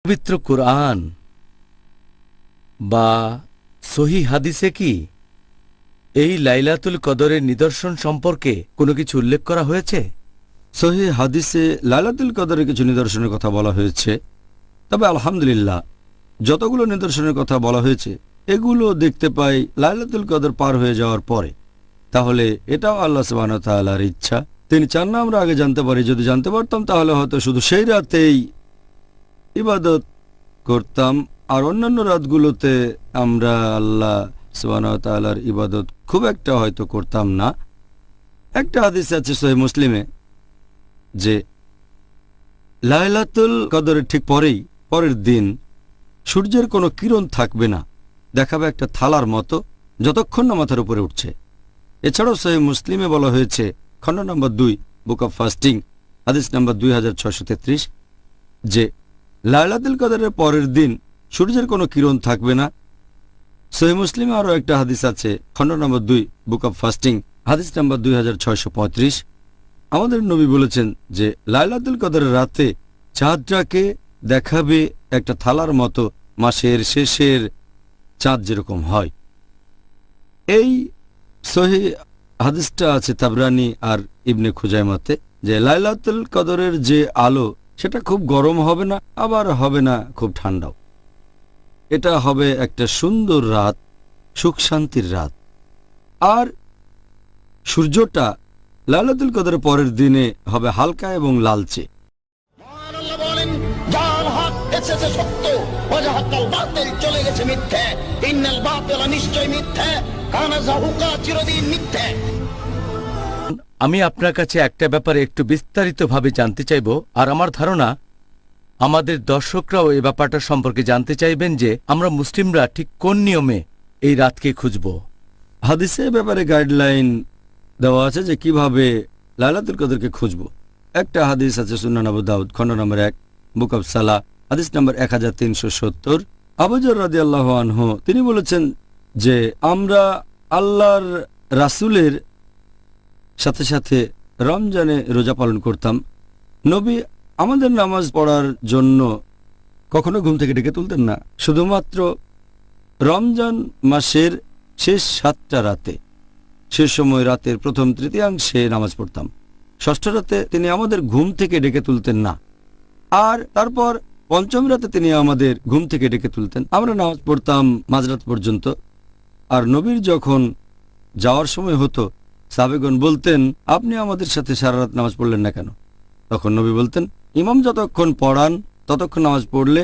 পবিত্র কুরআন বা সহিহ হাদিসে কি এই লাইলাতুল কদরের নিদর্শন সম্পর্কে কোনো কিছু উল্লেখ করা হয়েছে? সহিহ হাদিসে লাইলাতুল কদরের কিছু নিদর্শনের কথা বলা হয়েছে, তবে আলহামদুলিল্লাহ যতগুলো নিদর্শনের কথা বলা হয়েছে এগুলো দেখতে পাই লাইলাতুল কদর পার হয়ে যাওয়ার পরে। তাহলে এটাও আল্লাহ সুবহানাহু ওয়া তাআলার ইচ্ছা, তিনি চান না আমরা আগে জানতে পারি। যদি জানতে পারতাম তাহলে হয়তো শুধু সেই রাতেই ইবাদত করতাম, আর অন্যান্য রাতগুলোতে আমরা আল্লাহ সুবহানাহু ওয়া তাআলার ইবাদত খুব একটা হয়তো করতাম না। একটা হাদিস আছে সহিহ মুসলিমে যে লাইলাতুল কদরের ঠিক পরের দিন সূর্যের কোনো কিরণ থাকবে না, দেখাবে একটা থালার মতো যতক্ষণ না মাথার উপরে উঠছে। এছাড়াও সহিহ মুসলিমে বলা হয়েছে খণ্ড নম্বর 2 বুক অব ফাস্টিং হাদিস নম্বর 2633 যে লাইলাতুল কদরের পরের দিন সূর্যের কোনো কিরণ থাকবে না। সহিহ মুসলিমে আরও একটা হাদিস আছে খণ্ড নম্বর 2 বুক অব ফাস্টিং হাদিস নম্বর 2635। আমাদের নবী বলেছেন যে লাইলাতুল কদরের রাতে চাঁদটাকে দেখাবে একটা থালার মতো, মাসের শেষের চাঁদ যেরকম হয়। এই সহিহ হাদিসটা আছে তাবরানী আর ইবনে খুজাইমাতে যে লাইলাতুল কদরের যে আলো সেটা খুব গরম হবে না, আবার হবে না খুব ঠান্ডাও। এটা হবে একটা সুন্দর রাত, সুখ শান্তির রাত। আর সূর্যটা লাইলাতুল কদরের পরের দিনে হবে হালকা এবং লালচে। মহান আল্লাহ বলেন, যার হক এসেছে সত্য, ওয়াজাহাকাল বাতিল, চলে গেছে মিথ্যে। ইন্নাল বাতিলা নিশ্চয় মিথ্যে, কানা যাহুকা চিরদিন মিথ্যে। আমি আপনার কাছে একটা ব্যাপারে একটু বিস্তারিতভাবে জানতে চাইব, আর আমার ধারণা আমাদের দর্শকরাও এই ব্যাপারটা সম্পর্কে জানতে চাইবেন যে আমরা মুসলিমরা ঠিক কোন নিয়মে এই রাতকে খুঁজব। হাদিসে ব্যাপারে গাইডলাইন দেওয়া আছে যে কিভাবে লাইলাতুল কদরকে খুঁজব। একটা হাদিস আছে সুনান আবু দাউদ খণ্ড নম্বর 1 বুক অব সালাহ হাদিস নম্বর 1370। আবু যর রাদিয়াল্লাহু আনহু তিনি বলেছেন যে আমরা আল্লাহর রাসূলের সাথে সাথে রমজানে রোজা পালন করতাম। নবী আমাদের নামাজ পড়ার জন্য কখনো ঘুম থেকে ডেকে তুলতেন না, শুধুমাত্র রমজান মাসের শেষ 7টা রাতে, সে সময় রাতের প্রথম তৃতীয়াংশে নামাজ পড়তাম। ষষ্ঠ রাতে তিনি আমাদের ঘুম থেকে ডেকে তুলতেন না, আর তারপর পঞ্চম রাতে তিনি আমাদের ঘুম থেকে ডেকে তুলতেন। আমরা নামাজ পড়তাম মাঝরাত পর্যন্ত। আর নবীর যখন যাওয়ার সময় হতো সাহাবেগণ বলতেন, আপনি আমাদের সাথে সারা রাত নামাজ পড়লেন না কেন? তখন নবী বলতেন, ইমাম যতক্ষণ পড়ান ততক্ষণ নামাজ পড়লে